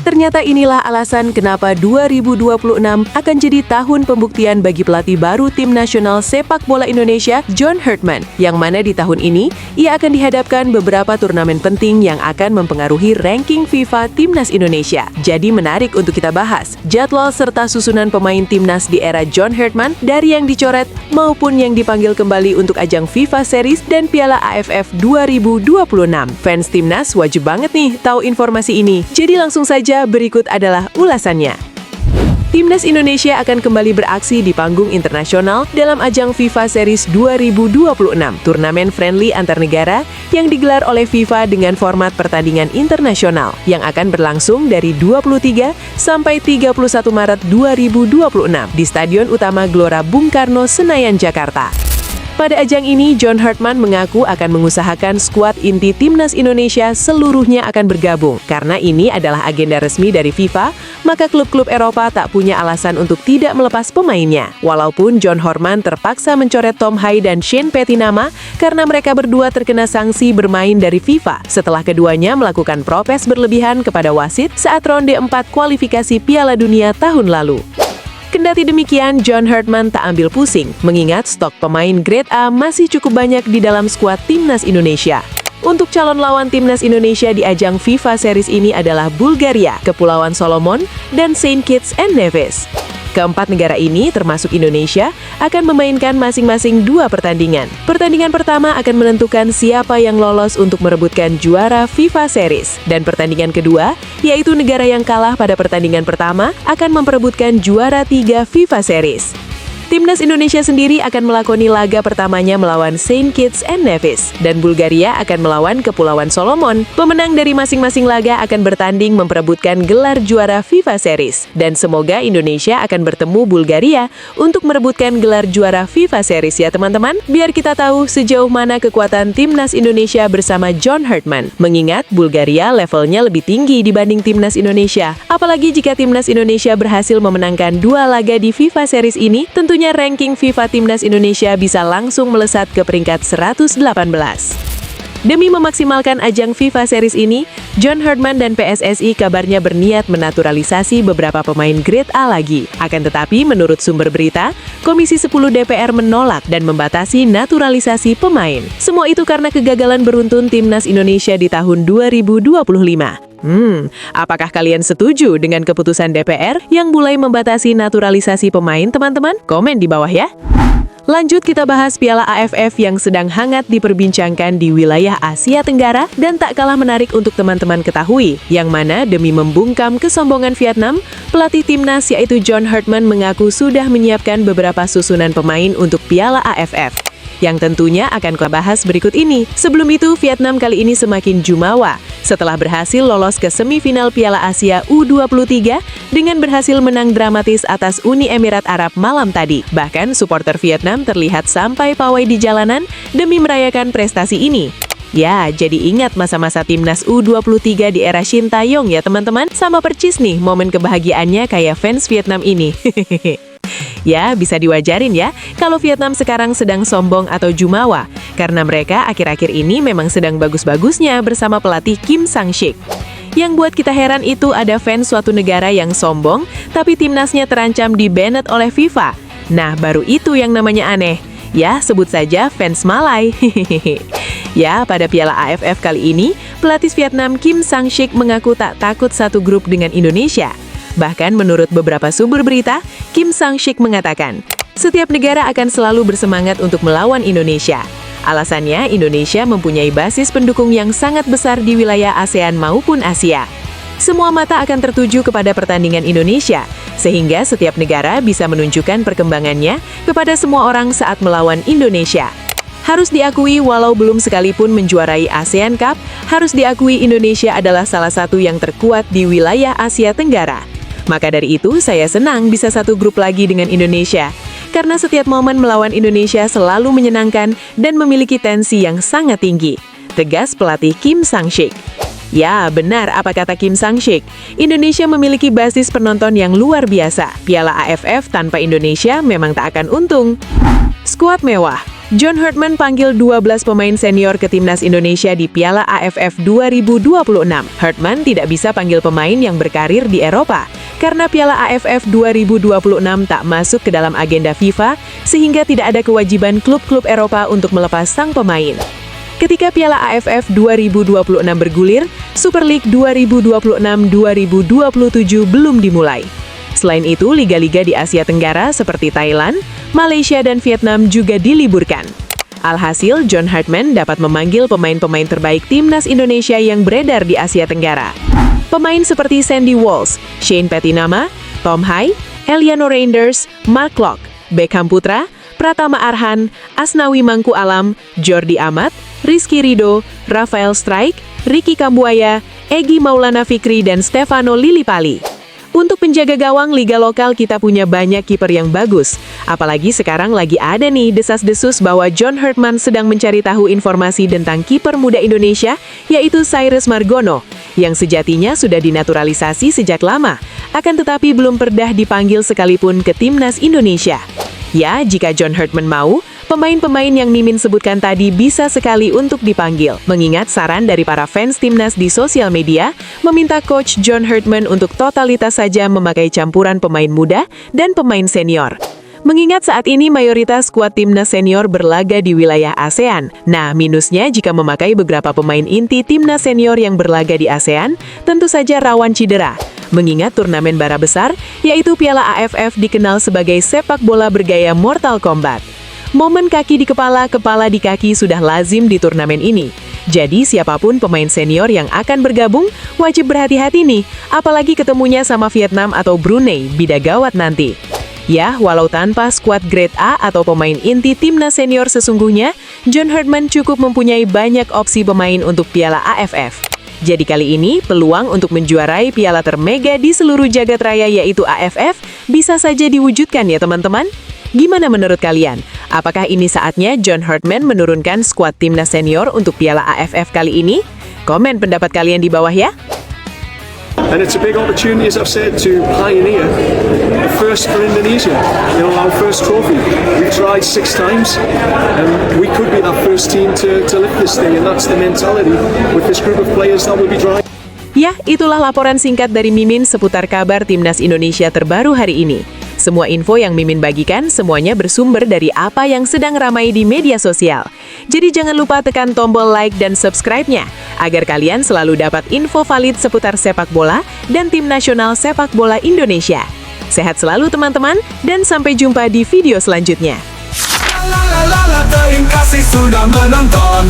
Ternyata inilah alasan kenapa 2026 akan jadi tahun pembuktian bagi pelatih baru tim nasional sepak bola Indonesia, John Herdman, yang mana di tahun ini ia akan dihadapkan beberapa turnamen penting yang akan mempengaruhi ranking FIFA Timnas Indonesia. Jadi menarik untuk kita bahas jadwal serta susunan pemain timnas di era John Herdman dari yang dicoret maupun yang dipanggil kembali untuk ajang FIFA Series dan Piala AFF 2026. Fans timnas wajib banget nih tahu informasi ini. Jadi langsung saja berikut adalah ulasannya. Timnas Indonesia akan kembali beraksi di panggung internasional dalam ajang FIFA Series 2026, turnamen friendly antar negara yang digelar oleh FIFA dengan format pertandingan internasional yang akan berlangsung dari 23 sampai 31 Maret 2026 di Stadion Utama Gelora Bung Karno, Senayan, Jakarta. Pada ajang ini, John Herdman mengaku akan mengusahakan skuad inti Timnas Indonesia seluruhnya akan bergabung. Karena ini adalah agenda resmi dari FIFA, maka klub-klub Eropa tak punya alasan untuk tidak melepas pemainnya. Walaupun John Herdman terpaksa mencoret Tom Hai dan Shane Petinama karena mereka berdua terkena sanksi bermain dari FIFA setelah keduanya melakukan protes berlebihan kepada wasit saat ronde 4 kualifikasi Piala Dunia tahun lalu. Kendati demikian, John Herdman tak ambil pusing, mengingat stok pemain grade A masih cukup banyak di dalam skuad Timnas Indonesia. Untuk calon lawan Timnas Indonesia di ajang FIFA Series ini adalah Bulgaria, Kepulauan Solomon, dan Saint Kitts and Nevis. Keempat negara ini, termasuk Indonesia, akan memainkan masing-masing 2 pertandingan. Pertandingan pertama akan menentukan siapa yang lolos untuk merebutkan juara FIFA Series. Dan pertandingan kedua, yaitu negara yang kalah pada pertandingan pertama, akan memperebutkan juara 3 FIFA Series. Timnas Indonesia sendiri akan melakoni laga pertamanya melawan Saint Kitts and Nevis, dan Bulgaria akan melawan Kepulauan Solomon. Pemenang dari masing-masing laga akan bertanding memperebutkan gelar juara FIFA Series, dan semoga Indonesia akan bertemu Bulgaria untuk merebutkan gelar juara FIFA Series ya teman-teman. Biar kita tahu sejauh mana kekuatan Timnas Indonesia bersama John Herdman, mengingat Bulgaria levelnya lebih tinggi dibanding Timnas Indonesia. Apalagi jika Timnas Indonesia berhasil memenangkan 2 laga di FIFA Series ini, tentunya ranking FIFA Timnas Indonesia bisa langsung melesat ke peringkat 118. Demi memaksimalkan ajang FIFA Series ini, John Herdman dan PSSI kabarnya berniat menaturalisasi beberapa pemain grade A lagi. Akan tetapi, menurut sumber berita, Komisi 10 DPR menolak dan membatasi naturalisasi pemain. Semua itu karena kegagalan beruntun Timnas Indonesia di tahun 2025. Apakah kalian setuju dengan keputusan DPR yang mulai membatasi naturalisasi pemain, teman-teman? Komen di bawah ya. Lanjut kita bahas Piala AFF yang sedang hangat diperbincangkan di wilayah Asia Tenggara dan tak kalah menarik untuk teman-teman ketahui, yang mana demi membungkam kesombongan Vietnam, pelatih timnas yaitu John Herdman mengaku sudah menyiapkan beberapa susunan pemain untuk Piala AFF. Yang tentunya akan kita bahas berikut ini. Sebelum itu, Vietnam kali ini semakin jumawa setelah berhasil lolos ke semifinal Piala Asia U23 dengan berhasil menang dramatis atas Uni Emirat Arab malam tadi. Bahkan, supporter Vietnam terlihat sampai pawai di jalanan demi merayakan prestasi ini. Ya, jadi ingat masa-masa timnas U23 di era Shin Tae-yong ya teman-teman. Sama percis nih momen kebahagiaannya kayak fans Vietnam ini. Ya, bisa diwajarin ya kalau Vietnam sekarang sedang sombong atau jumawa, karena mereka akhir-akhir ini memang sedang bagus-bagusnya bersama pelatih Kim Sang-sik. Yang buat kita heran itu ada fans suatu negara yang sombong, tapi timnasnya terancam di-banned oleh FIFA. Nah, baru itu yang namanya aneh. Ya, sebut saja fans Malai. Ya, pada Piala AFF kali ini, pelatih Vietnam Kim Sang-sik mengaku tak takut satu grup dengan Indonesia. Bahkan menurut beberapa sumber berita, Kim Sang-sik mengatakan, setiap negara akan selalu bersemangat untuk melawan Indonesia. Alasannya, Indonesia mempunyai basis pendukung yang sangat besar di wilayah ASEAN maupun Asia. Semua mata akan tertuju kepada pertandingan Indonesia, sehingga setiap negara bisa menunjukkan perkembangannya kepada semua orang saat melawan Indonesia. Harus diakui, walau belum sekalipun menjuarai ASEAN Cup, harus diakui Indonesia adalah salah satu yang terkuat di wilayah Asia Tenggara. Maka dari itu, saya senang bisa satu grup lagi dengan Indonesia. Karena setiap momen melawan Indonesia selalu menyenangkan dan memiliki tensi yang sangat tinggi. Tegas pelatih Kim Sang-sik. Ya, benar apa kata Kim Sang-sik. Indonesia memiliki basis penonton yang luar biasa. Piala AFF tanpa Indonesia memang tak akan untung. Skuad mewah. John Herdman panggil 12 pemain senior ke timnas Indonesia di Piala AFF 2026. Herdman tidak bisa panggil pemain yang berkarir di Eropa, karena Piala AFF 2026 tak masuk ke dalam agenda FIFA, sehingga tidak ada kewajiban klub-klub Eropa untuk melepas sang pemain. Ketika Piala AFF 2026 bergulir, Super League 2026-2027 belum dimulai. Selain itu, liga-liga di Asia Tenggara seperti Thailand, Malaysia, dan Vietnam juga diliburkan. Alhasil, John Herdman dapat memanggil pemain-pemain terbaik timnas Indonesia yang beredar di Asia Tenggara. Pemain seperti Sandy Walsh, Shane Petinama, Tom Hai, Eliano Reinders, Mark Klok, Beckham Putra, Pratama Arhan, Asnawi Mangku Alam, Jordi Amat, Rizky Ridho, Rafael Strike, Ricky Kambuaya, Egy Maulana Fikri, dan Stefano Lillipali. Untuk penjaga gawang liga lokal kita punya banyak kiper yang bagus. Apalagi sekarang lagi ada nih desas-desus bahwa John Herdman sedang mencari tahu informasi tentang kiper muda Indonesia, yaitu Cyrus Margono, yang sejatinya sudah dinaturalisasi sejak lama, akan tetapi belum pernah dipanggil sekalipun ke timnas Indonesia. Ya, jika John Herdman mau, pemain-pemain yang Mimin sebutkan tadi bisa sekali untuk dipanggil. Mengingat saran dari para fans timnas di sosial media, meminta Coach John Herdman untuk totalitas saja memakai campuran pemain muda dan pemain senior. Mengingat saat ini mayoritas skuad timnas senior berlaga di wilayah ASEAN. Nah, minusnya jika memakai beberapa pemain inti timnas senior yang berlaga di ASEAN, tentu saja rawan cedera. Mengingat turnamen bara besar, yaitu Piala AFF dikenal sebagai sepak bola bergaya Mortal Kombat. Momen kaki di kepala, kepala di kaki sudah lazim di turnamen ini. Jadi siapapun pemain senior yang akan bergabung, wajib berhati-hati nih, apalagi ketemunya sama Vietnam atau Brunei, bida gawat nanti. Ya, walau tanpa skuad grade A atau pemain inti timnas senior sesungguhnya, John Herdman cukup mempunyai banyak opsi pemain untuk Piala AFF. Jadi kali ini, peluang untuk menjuarai piala termega di seluruh jagat raya yaitu AFF bisa saja diwujudkan ya teman-teman. Gimana menurut kalian? Apakah ini saatnya John Herdman menurunkan skuad timnas senior untuk Piala AFF kali ini? Komen pendapat kalian di bawah ya. And it's a big opportunity, as I've said, to pioneer the first for Indonesia. You know, our first trophy. We've tried 6 times, and we could be that first team to lift this thing, and that's the mentality with this group of players that will be driving. Ya, itulah laporan singkat dari Mimin seputar kabar Timnas Indonesia terbaru hari ini. Semua info yang Mimin bagikan semuanya bersumber dari apa yang sedang ramai di media sosial. Jadi jangan lupa tekan tombol like dan subscribe-nya, agar kalian selalu dapat info valid seputar sepak bola dan tim nasional sepak bola Indonesia. Sehat selalu teman-teman, dan sampai jumpa di video selanjutnya. Terima kasih sudah menonton.